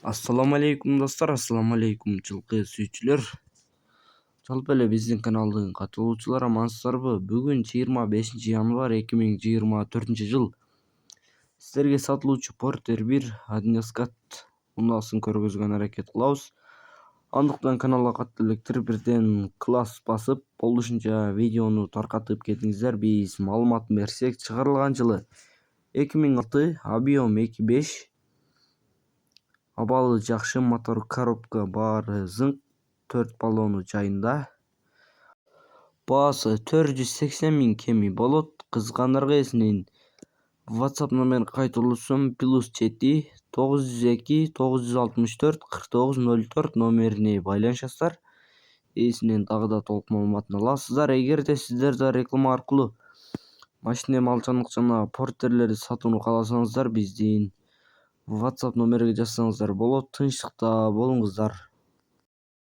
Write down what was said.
Assalamu alaikum dostlar, assalamu alaikum жылкы сүйүүчүлөр. Жалпы эле биздин каналдын катылуучулары амансыздарбы? Бүгүн 25 январь 2024-жыл. Сиздерге сатылуучу Porter 1 Adnescat унаасын көргөзгөнгө аракет кылабыз. Андыктан каналга катты электер бирден класс басып, болушунча видеону таркатып кетиңиздер. Биз маалыматын берсек, чыгарылган жылы 2006 Abiom 2.5 абалы жакшы, мотор, коробка баары зыңк, 4 баллону жайында. Баасы 480 000 кеми болот. Кызгандарга эсинин WhatsApp номерин кайталоосум +7 902 964 4904 номерине байланышасыздар. Эсинен дагы да толук маалыматын аласыздар. Эгерде сиздер да реклама аркылуу машина малчанлык жана портерлерди сатууну кааласаңыздар, биздин WhatsApp номерге жазсаңыздар болот. Тынчтыкта болуңуздар.